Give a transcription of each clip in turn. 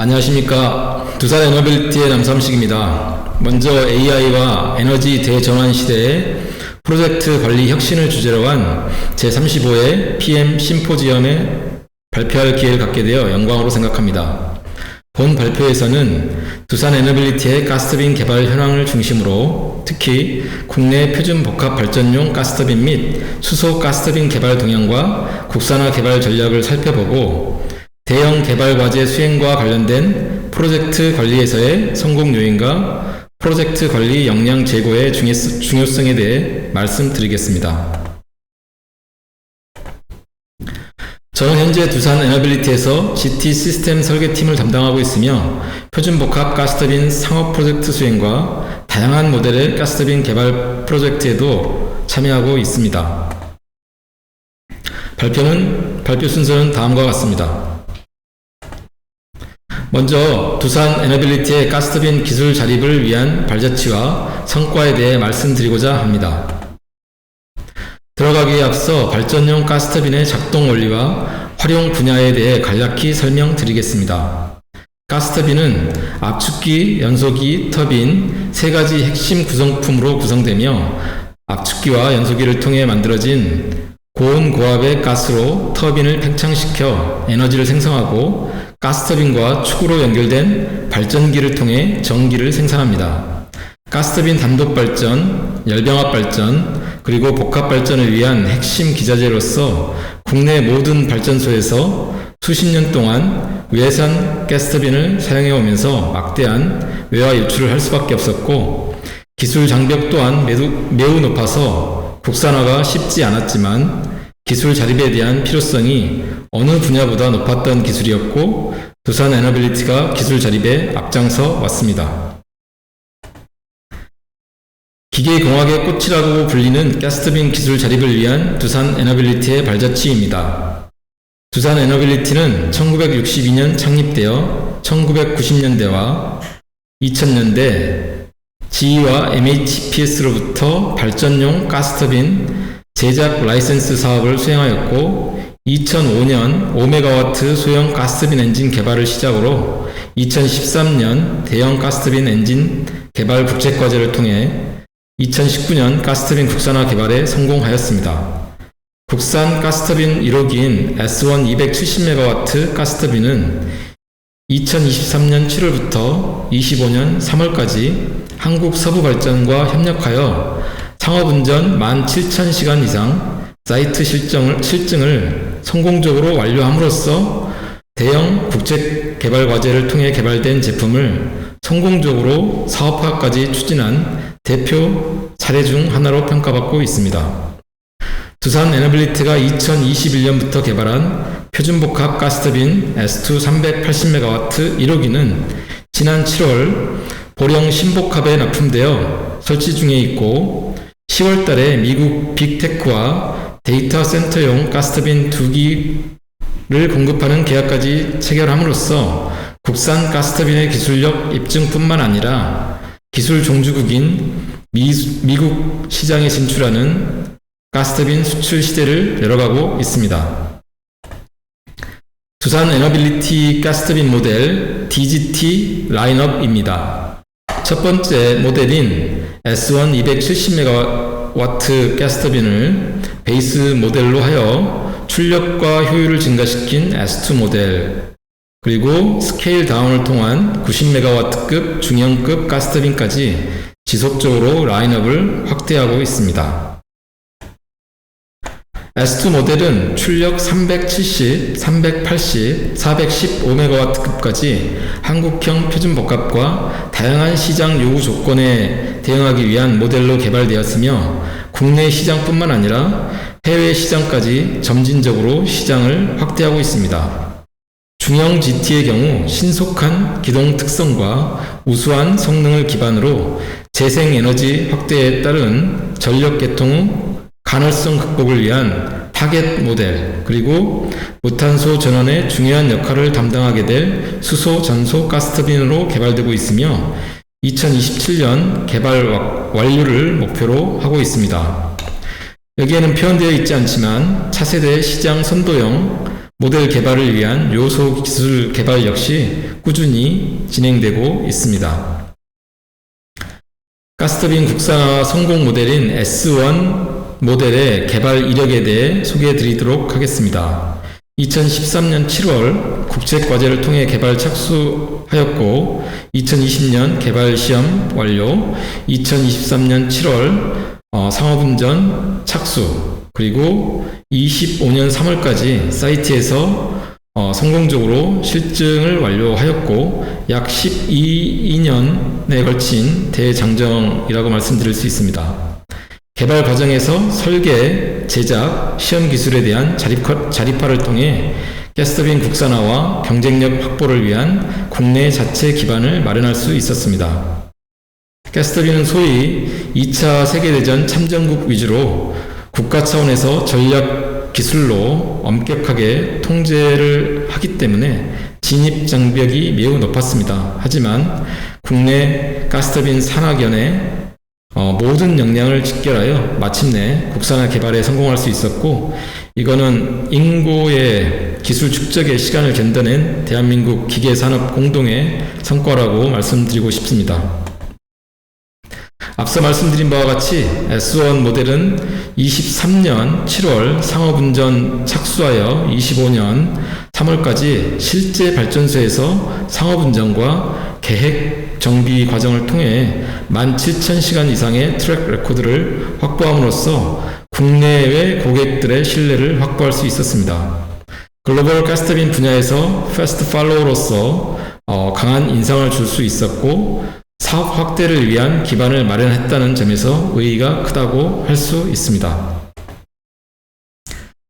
안녕하십니까. 두산 에너빌리티의 남삼식입니다. 먼저 AI와 에너지 대전환 시대의 프로젝트 관리 혁신을 주제로 한 제35회 PM 심포지엄에 발표할 기회를 갖게 되어 영광으로 생각합니다. 본 발표에서는 두산 에너빌리티의 가스터빈 개발 현황을 중심으로 특히 국내 표준 복합 발전용 가스터빈 및 수소 가스터빈 개발 동향과 국산화 개발 전략을 살펴보고 대형 개발 과제 수행과 관련된 프로젝트 관리에서의 성공 요인과 프로젝트 관리 역량 제고의 중요성에 대해 말씀드리겠습니다. 저는 현재 두산 에너빌리티에서 GT 시스템 설계팀을 담당하고 있으며 표준복합 가스터빈 상업 프로젝트 수행과 다양한 모델의 가스터빈 개발 프로젝트에도 참여하고 있습니다. 발표 순서는 다음과 같습니다. 먼저 두산 에너빌리티의 가스터빈 기술 자립을 위한 발자취와 성과에 대해 말씀드리고자 합니다. 들어가기에 앞서 발전용 가스터빈의 작동 원리와 활용 분야에 대해 간략히 설명드리겠습니다. 가스터빈은 압축기, 연소기, 터빈 세 가지 핵심 구성품으로 구성되며 압축기와 연소기를 통해 만들어진 고온 고압의 가스로 터빈을 팽창시켜 에너지를 생성하고 가스터빈과 축으로 연결된 발전기를 통해 전기를 생산합니다. 가스터빈 단독 발전, 열병합 발전, 그리고 복합 발전을 위한 핵심 기자재로서 국내 모든 발전소에서 수십 년 동안 외산 가스터빈을 사용해 오면서 막대한 외화 유출을 할 수밖에 없었고 기술 장벽 또한 매우 높아서 국산화가 쉽지 않았지만 기술 자립에 대한 필요성이 어느 분야보다 높았던 기술이었고 두산 에너빌리티가 기술 자립에 앞장서 왔습니다. 기계공학의 꽃이라고 불리는 가스터빈 기술 자립을 위한 두산 에너빌리티의 발자취입니다. 두산 에너빌리티는 1962년 창립되어 1990년대와 2000년대 GE와 MHPS로부터 발전용 가스터빈 제작 라이센스 사업을 수행하였고 2005년 5메가와트 소형 가스터빈 엔진 개발을 시작으로 2013년 대형 가스터빈 엔진 개발 국제과제를 통해 2019년 가스터빈 국산화 개발에 성공하였습니다. 국산 가스터빈 1호기인 S1 270메가와트 가스터빈은 2023년 7월부터 25년 3월까지 한국서부발전과 협력하여 창업운전 17,000시간 이상 사이트 실증을 성공적으로 완료함으로써 대형 국제 개발 과제를 통해 개발된 제품을 성공적으로 사업화까지 추진한 대표 사례 중 하나로 평가받고 있습니다. 두산 에너빌리티가 2021년부터 개발한 표준복합 가스터빈 S2 380메가와트 1호기는 지난 7월 보령 신복합에 납품되어 설치 중에 있고 10월 달에 미국 빅테크와 데이터 센터용 가스터빈 2기를 공급하는 계약까지 체결함으로써 국산 가스터빈의 기술력 입증뿐만 아니라 기술 종주국인 미국 시장에 진출하는 가스터빈 수출 시대를 열어가고 있습니다. 두산 에너빌리티 가스터빈 모델 DGT 라인업입니다. 첫 번째 모델인 S1 270메가와트 가스터빈을 베이스 모델로 하여 출력과 효율을 증가시킨 S2 모델, 그리고 스케일 다운을 통한 90메가와트급 중형급 가스터빈까지 지속적으로 라인업을 확대하고 있습니다. S2 모델은 출력 370, 380, 415메가와트급까지 한국형 표준복합과 다양한 시장 요구 조건에 대응하기 위한 모델로 개발되었으며 국내 시장뿐만 아니라 해외 시장까지 점진적으로 시장을 확대하고 있습니다. 중형 GT의 경우 신속한 기동 특성과 우수한 성능을 기반으로 재생에너지 확대에 따른 전력 개통 후 간헐성 극복을 위한 타겟 모델, 그리고 무탄소 전환의 중요한 역할을 담당하게 될 수소 전소 가스터빈으로 개발되고 있으며 2027년 개발 완료를 목표로 하고 있습니다. 여기에는 표현되어 있지 않지만 차세대 시장 선도형 모델 개발을 위한 요소 기술 개발 역시 꾸준히 진행되고 있습니다. 가스터빈 국산화 성공 모델인 S1 모델의 개발 이력에 대해 소개해 드리도록 하겠습니다. 2013년 7월 국책과제를 통해 개발 착수하였고 2020년 개발 시험 완료, 2023년 7월 상업운전 착수, 그리고 25년 3월까지 사이트에서 성공적으로 실증을 완료하였고 약 12년에 걸친 대장정이라고 말씀드릴 수 있습니다. 개발 과정에서 설계, 제작, 시험 기술에 대한 자립화를 통해 가스터빈 국산화와 경쟁력 확보를 위한 국내 자체 기반을 마련할 수 있었습니다. 가스터빈은 소위 2차 세계대전 참전국 위주로 국가 차원에서 전략 기술로 엄격하게 통제를 하기 때문에 진입 장벽이 매우 높았습니다. 하지만 국내 가스터빈 산학연의 모든 역량을 직결하여 마침내 국산화 개발에 성공할 수 있었고, 이거는 인고의 기술 축적의 시간을 견뎌낸 대한민국 기계산업 공동의 성과라고 말씀드리고 싶습니다. 앞서 말씀드린 바와 같이 S1 모델은 23년 7월 상업운전 착수하여 25년 3월까지 실제 발전소에서 상업운전과 계획 정비 과정을 통해 17,000시간 이상의 트랙 레코드를 확보함으로써 국내외 고객들의 신뢰를 확보할 수 있었습니다. 글로벌 가스터빈 분야에서 패스트 팔로우로서 강한 인상을 줄 수 있었고, 사업 확대를 위한 기반을 마련했다는 점에서 의의가 크다고 할 수 있습니다.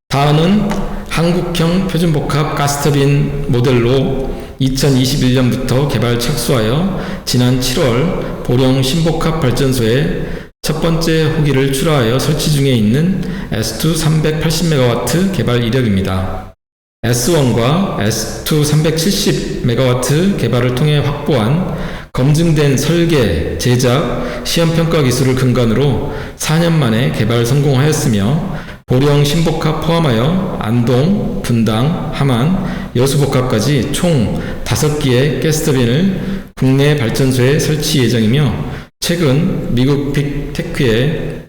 다음은 한국형 표준복합 가스터빈 모델로 2021년부터 개발 착수하여 지난 7월 보령 신복합 발전소에 첫 번째 호기를 출하하여 설치 중에 있는 S2 380MW 개발 이력입니다. S1과 S2 370MW 개발을 통해 확보한 검증된 설계, 제작, 시험평가 기술을 근간으로 4년 만에 개발 성공하였으며 보령 신복합 포함하여 안동, 분당, 함안, 여수복합까지 총 5개의 가스터빈을 국내 발전소에 설치 예정이며, 최근 미국 빅테크의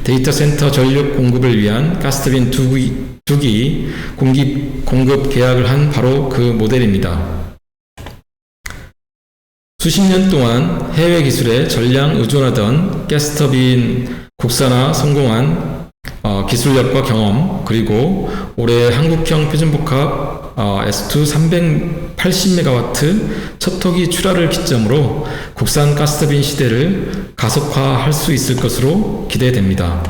데이터 센터 전력 공급을 위한 가스터빈 2기 공급 계약을 한 바로 그 모델입니다. 수십 년 동안 해외 기술에 전량 의존하던 가스터빈 국산화 성공한 기술력과 경험, 그리고 올해 한국형 표준복합 S2 380MW 첫 호기 출하를 기점으로 국산 가스터빈 시대를 가속화할 수 있을 것으로 기대됩니다.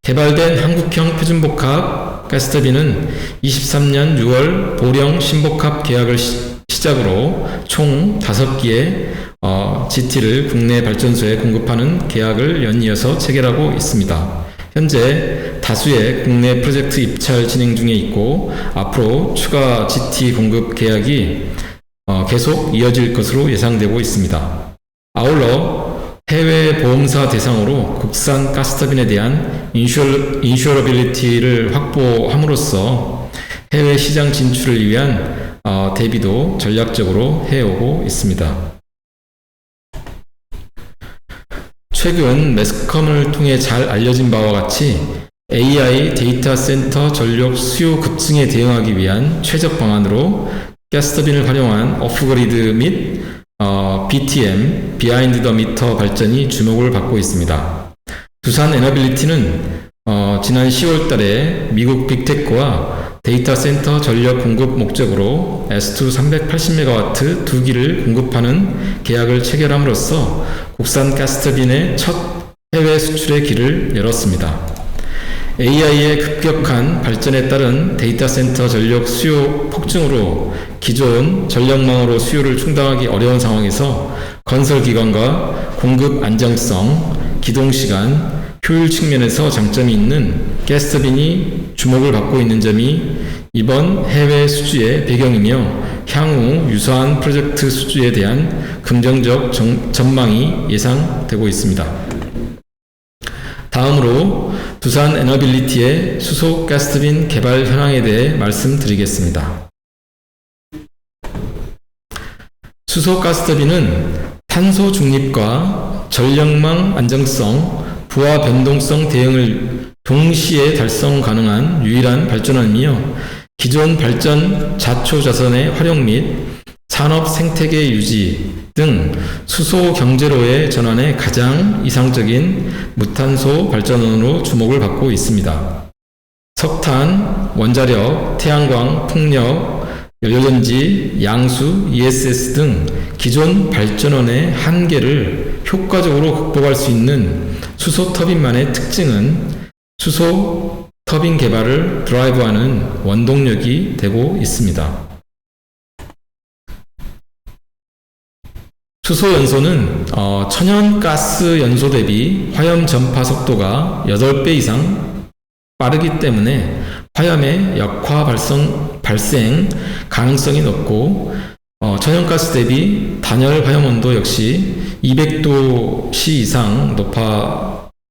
개발된 한국형 표준복합 가스터빈은 23년 6월 보령 신복합 계약을 시작으로 총 5개의 GT를 국내 발전소에 공급하는 계약을 연이어서 체결하고 있습니다. 현재 다수의 국내 프로젝트 입찰 진행 중에 있고, 앞으로 추가 GT 공급 계약이 계속 이어질 것으로 예상되고 있습니다. 아울러 해외 보험사 대상으로 국산 가스터빈에 대한 인슈어러빌리티를 확보함으로써 해외 시장 진출을 위한 대비도 전략적으로 해오고 있습니다. 최근 매스컴을 통해 잘 알려진 바와 같이 AI 데이터 센터 전력 수요 급증에 대응하기 위한 최적 방안으로 가스터빈을 활용한 오프그리드 및 BTM, 비하인드 더 미터 발전이 주목을 받고 있습니다. 두산 에너빌리티는 지난 10월 달에 미국 빅테크와 데이터 센터 전력 공급 목적으로 S2 380MW 2기를 공급하는 계약을 체결함으로써 국산 가스터빈의 첫 해외 수출의 길을 열었습니다. AI의 급격한 발전에 따른 데이터 센터 전력 수요 폭증으로 기존 전력망으로 수요를 충당하기 어려운 상황에서 건설기관과 공급 안정성, 기동시간, 효율 측면에서 장점이 있는 가스터빈이 주목을 받고 있는 점이 이번 해외 수주의 배경이며, 향후 유사한 프로젝트 수주에 대한 긍정적 전망이 예상되고 있습니다. 다음으로 두산 에너빌리티의 수소 가스터빈 개발 현황에 대해 말씀드리겠습니다. 수소 가스터빈은 탄소 중립과 전력망 안정성, 부하 변동성 대응을 동시에 달성 가능한 유일한 발전원이며 기존 발전 자초자산의 활용 및 산업 생태계 유지 등 수소 경제로의 전환에 가장 이상적인 무탄소 발전원으로 주목을 받고 있습니다. 석탄, 원자력, 태양광, 풍력, 연료전지, 양수, ESS 등 기존 발전원의 한계를 효과적으로 극복할 수 있는 수소 터빈만의 특징은 수소 터빈 개발을 드라이브하는 원동력이 되고 있습니다. 수소 연소는 천연가스 연소 대비 화염 전파 속도가 8배 이상 빠르기 때문에 화염의 역화 발생 가능성이 높고 천연가스 대비 단열 화염 온도 역시 200도씨 이상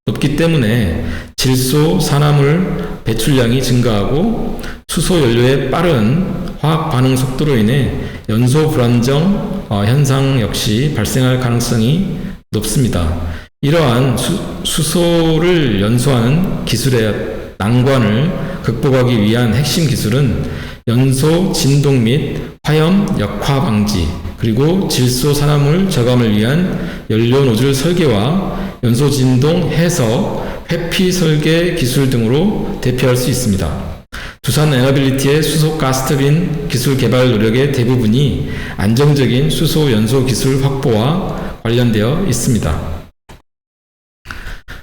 높기 때문에 질소 산화물 배출량이 증가하고 수소 연료의 빠른 화학 반응 속도로 인해 연소 불안정 현상 역시 발생할 가능성이 높습니다. 이러한 수소를 연소하는 기술의 난관을 극복하기 위한 핵심 기술은 연소 진동 및 화염 역화 방지, 그리고 질소 산화물 저감을 위한 연료 노즐 설계와 연소 진동 해석, 회피 설계 기술 등으로 대표할 수 있습니다. 두산 에너빌리티의 수소 가스터빈 기술 개발 노력의 대부분이 안정적인 수소 연소 기술 확보와 관련되어 있습니다.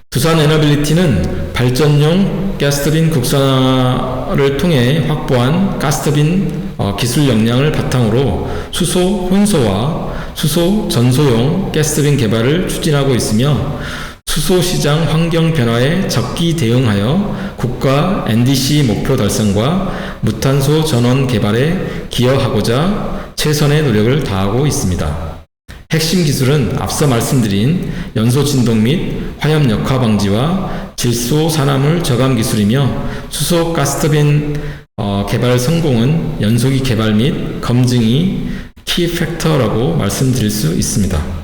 두산 에너빌리티는 발전용 가스터빈 국산화를 통해 확보한 가스터빈 기술 역량을 바탕으로 수소 혼소와 수소 전소용 가스터빈 개발을 추진하고 있으며 수소 시장 환경 변화에 적기 대응하여 국가 NDC 목표 달성과 무탄소 전원 개발에 기여하고자 최선의 노력을 다하고 있습니다. 핵심 기술은 앞서 말씀드린 연소 진동 및 화염 역화 방지와 질소 산화물 저감 기술이며 수소 가스터빈 개발 성공은 연소기 개발 및 검증이 키 팩터라고 말씀드릴 수 있습니다.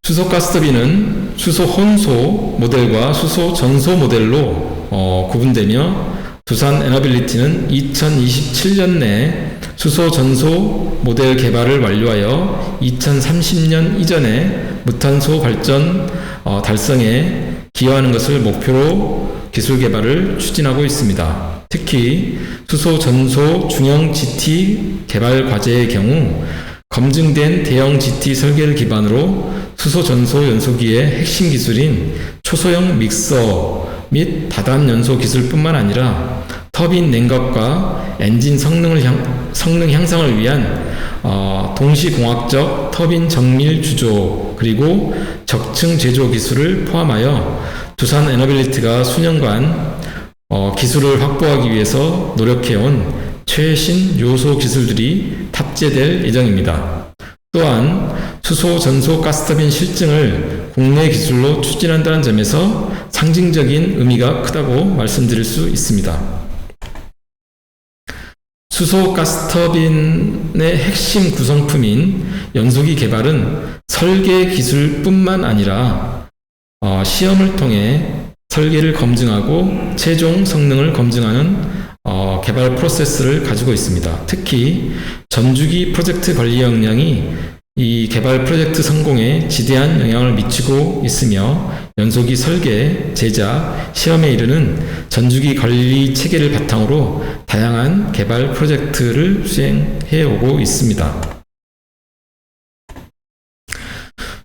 수소 가스터빈은 수소 혼소 모델과 수소 전소 모델로 구분되며 두산 에너빌리티는 2027년 내에 수소 전소 모델 개발을 완료하여 2030년 이전에 무탄소 발전 달성에 기여하는 것을 목표로 기술 개발을 추진하고 있습니다. 특히 수소 전소 중형 GT 개발 과제의 경우 검증된 대형 GT 설계를 기반으로 수소 전소 연소기의 핵심 기술인 초소형 믹서 및 다단 연소 기술뿐만 아니라 터빈 냉각과 엔진 성능 향상을 위한 동시공학적 터빈 정밀 주조 그리고 적층 제조 기술을 포함하여 두산 에너빌리티가 수년간 기술을 확보하기 위해서 노력해온 최신 요소 기술들이 탑재될 예정입니다. 또한 수소 전소 가스터빈 실증을 국내 기술로 추진한다는 점에서 상징적인 의미가 크다고 말씀드릴 수 있습니다. 수소 가스터빈의 핵심 구성품인 연소기 개발은 설계 기술뿐만 아니라 시험을 통해 설계를 검증하고 최종 성능을 검증하는 개발 프로세스를 가지고 있습니다. 특히 전주기 프로젝트 관리 역량이 이 개발 프로젝트 성공에 지대한 영향을 미치고 있으며 연소기 설계, 제작, 시험에 이르는 전주기 관리 체계를 바탕으로 다양한 개발 프로젝트를 수행해 오고 있습니다.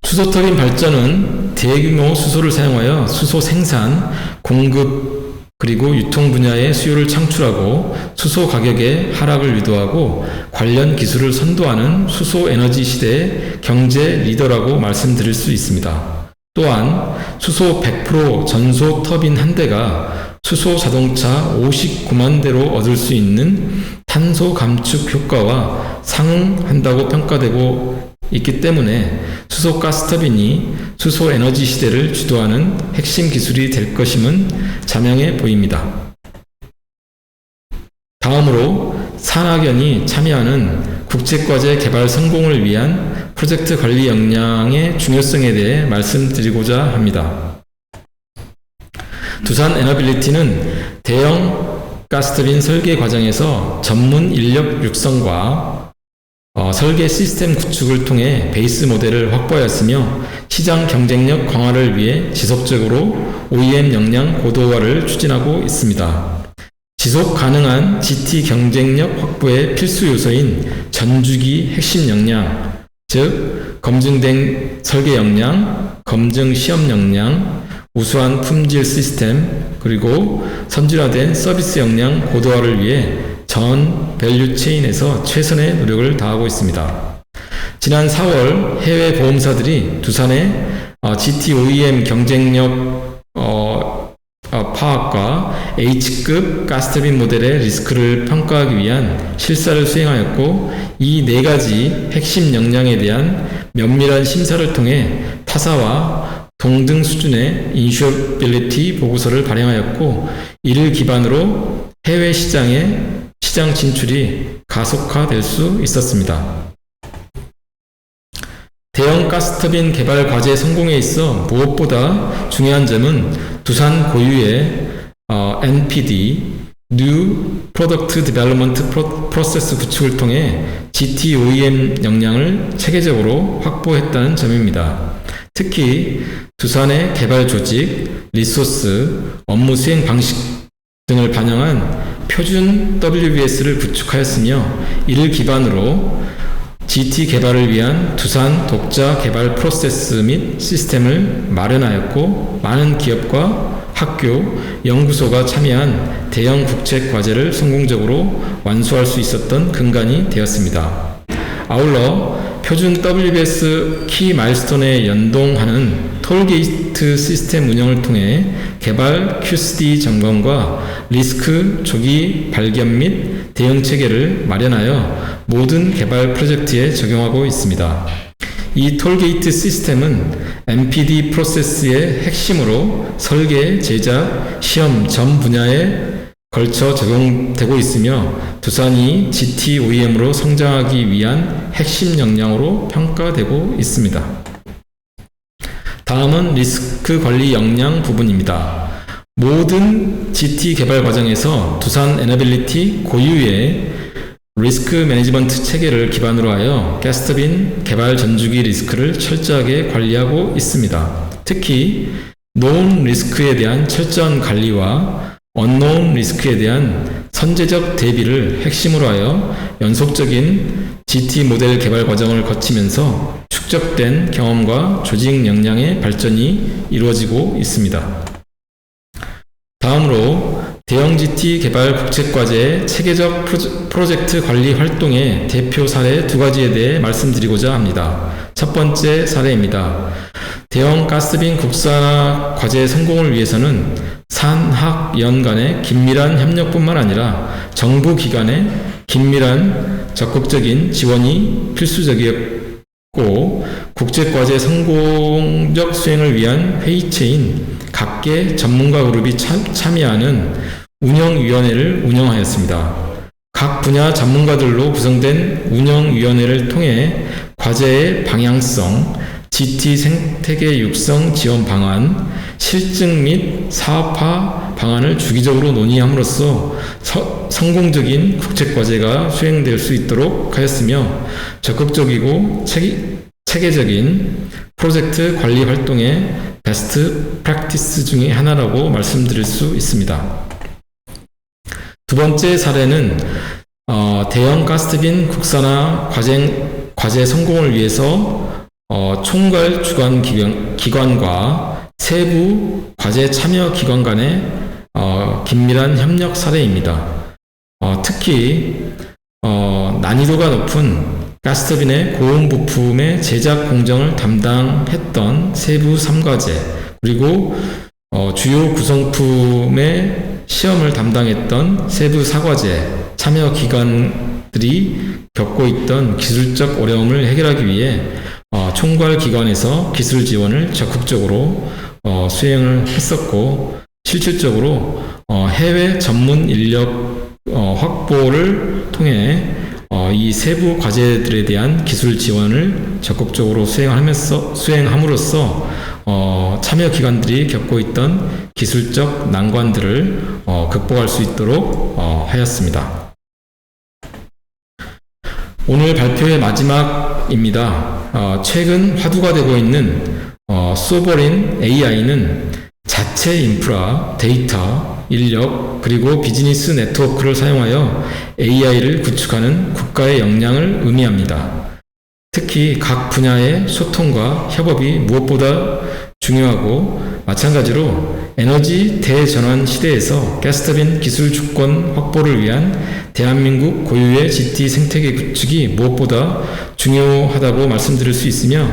수소터빈 발전은 대규모 수소를 사용하여 수소 생산, 공급, 그리고 유통 분야의 수요를 창출하고 수소 가격의 하락을 유도하고 관련 기술을 선도하는 수소 에너지 시대의 경제 리더라고 말씀드릴 수 있습니다. 또한 수소 100% 전소 터빈 한 대가 수소 자동차 59만 대로 얻을 수 있는 탄소 감축 효과와 상응한다고 평가되고 있기 때문에 수소 가스터빈이 수소 에너지 시대를 주도하는 핵심 기술이 될 것임은 자명해 보입니다. 다음으로 산학연이 참여하는 국제과제 개발 성공을 위한 프로젝트 관리 역량의 중요성에 대해 말씀드리고자 합니다. 두산 에너빌리티는 대형 가스터빈 설계 과정에서 전문 인력 육성과 설계 시스템 구축을 통해 베이스 모델을 확보하였으며 시장 경쟁력 강화를 위해 지속적으로 OEM 역량 고도화를 추진하고 있습니다. 지속 가능한 GT 경쟁력 확보의 필수 요소인 전주기 핵심 역량, 즉 검증된 설계 역량, 검증 시험 역량, 우수한 품질 시스템, 그리고 선진화된 서비스 역량 고도화를 위해 전 밸류 체인에서 최선의 노력을 다하고 있습니다. 지난 4월 해외 보험사들이 두산의 GT OEM 경쟁력 파악과 H급 가스터빈 모델의 리스크를 평가하기 위한 실사를 수행하였고, 이 4가지 핵심 역량에 대한 면밀한 심사를 통해 타사와 동등 수준의 인슈어빌리티 보고서를 발행하였고, 이를 기반으로 해외 시장 진출이 가속화될 수 있었습니다. 대형 가스터빈 개발 과제 성공에 있어 무엇보다 중요한 점은 두산 고유의 NPD, New Product Development 프로세스 구축을 통해 GT OEM 역량을 체계적으로 확보했다는 점입니다. 특히 두산의 개발 조직, 리소스, 업무 수행 방식 등을 반영한 표준 WBS를 구축하였으며, 이를 기반으로 GT 개발을 위한 두산 독자 개발 프로세스 및 시스템을 마련하였고, 많은 기업과 학교, 연구소가 참여한 대형 국책 과제를 성공적으로 완수할 수 있었던 근간이 되었습니다. 아울러 표준 WBS 키 마일스톤에 연동하는 톨게이트 시스템 운영을 통해 개발 QCD 점검과 리스크 조기 발견 및 대응 체계를 마련하여 모든 개발 프로젝트에 적용하고 있습니다. 이 톨게이트 시스템은 NPD 프로세스의 핵심으로 설계, 제작, 시험 전 분야에 걸쳐 적용되고 있으며, 두산이 GT OEM으로 성장하기 위한 핵심 역량으로 평가되고 있습니다. 다음은 리스크 관리 역량 부분입니다. 모든 GT 개발 과정에서 두산 에너빌리티 고유의 리스크 매니지먼트 체계를 기반으로 하여 가스터빈 개발 전주기 리스크를 철저하게 관리하고 있습니다. 특히 known 리스크에 대한 철저한 관리와 unknown 리스크에 대한 선제적 대비를 핵심으로 하여 연속적인 GT 모델 개발 과정을 거치면서 축적된 경험과 조직 역량의 발전이 이루어지고 있습니다. 다음으로 대형 GT 개발 국책과제의 체계적 프로젝트 관리 활동의 대표 사례 2가지에 대해 말씀드리고자 합니다. 첫 번째 사례입니다. 대형 가스터빈 국산화 과제 성공을 위해서는 산학연 간의 긴밀한 협력뿐만 아니라 정부 기관의 긴밀한 적극적인 지원이 필수적이었고, 국제과제 성공적 수행을 위한 회의체인 각계 전문가 그룹이 참여하는 운영위원회를 운영하였습니다. 각 분야 전문가들로 구성된 운영위원회를 통해 과제의 방향성, GT 생태계 육성 지원 방안, 실증 및 사업화 방안을 주기적으로 논의함으로써 성공적인 국책과제가 수행될 수 있도록 하였으며, 적극적이고 체계적인 프로젝트 관리 활동의 베스트 프랙티스 중의 하나라고 말씀드릴 수 있습니다. 두 번째 사례는 대형 가스터빈 국산화 과제 성공을 위해서 총괄 주관 기관과 세부 과제 참여 기관 간의 긴밀한 협력 사례입니다. 특히 난이도가 높은 가스터빈의 고온 부품의 제작 공정을 담당했던 세부 3과제, 그리고 주요 구성품의 시험을 담당했던 세부 사과제 참여 기관들이 겪고 있던 기술적 어려움을 해결하기 위해 총괄 기관에서 기술 지원을 적극적으로 수행을 했었고, 실질적으로 해외 전문 인력 확보를 통해 이 세부 과제들에 대한 기술 지원을 적극적으로 수행함으로써 참여 기관들이 겪고 있던 기술적 난관들을 극복할 수 있도록 하였습니다. 오늘 발표의 마지막입니다. 최근 화두가 되고 있는 소버린 AI는 자체 인프라, 데이터, 인력, 그리고 비즈니스 네트워크를 사용하여 AI를 구축하는 국가의 역량을 의미합니다. 특히 각 분야의 소통과 협업이 무엇보다 중요하고, 마찬가지로 에너지 대전환 시대에서 가스터빈 기술 주권 확보를 위한 대한민국 고유의 GT 생태계 구축이 무엇보다 중요하다고 말씀드릴 수 있으며,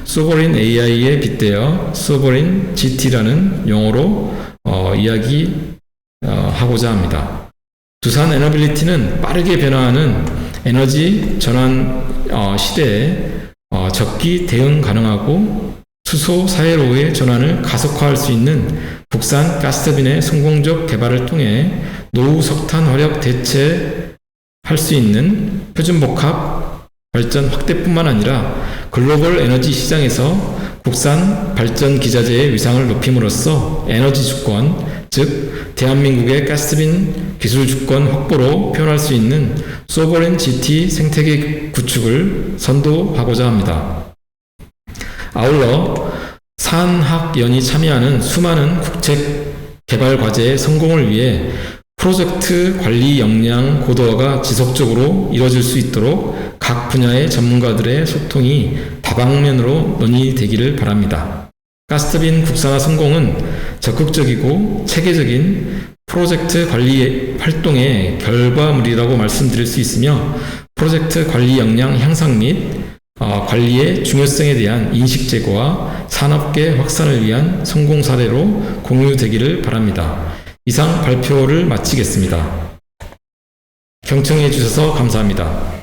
소버린 AI에 빗대어 소버린 GT라는 용어로 이야기하고자 합니다. 두산 에너빌리티는 빠르게 변화하는 에너지 전환 시대에 적기 대응 가능하고 수소 사회로의 전환을 가속화할 수 있는 국산 가스터빈의 성공적 개발을 통해 노후 석탄 화력 대체할 수 있는 표준복합 발전 확대뿐만 아니라 글로벌 에너지 시장에서 국산 발전 기자재의 위상을 높임으로써 에너지 주권, 즉 대한민국의 가스터빈 기술 주권 확보로 표현할 수 있는 소버린 GT 생태계 구축을 선도하고자 합니다. 아울러 산학연이 참여하는 수많은 국책 개발 과제의 성공을 위해 프로젝트 관리 역량 고도화가 지속적으로 이뤄질 수 있도록 각 분야의 전문가들의 소통이 다방면으로 논의되기를 바랍니다. 가스터빈 국산화 성공은 적극적이고 체계적인 프로젝트 관리 활동의 결과물이라고 말씀드릴 수 있으며, 프로젝트 관리 역량 향상 및 관리의 중요성에 대한 인식 제고와 산업계 확산을 위한 성공 사례로 공유되기를 바랍니다. 이상 발표를 마치겠습니다. 경청해 주셔서 감사합니다.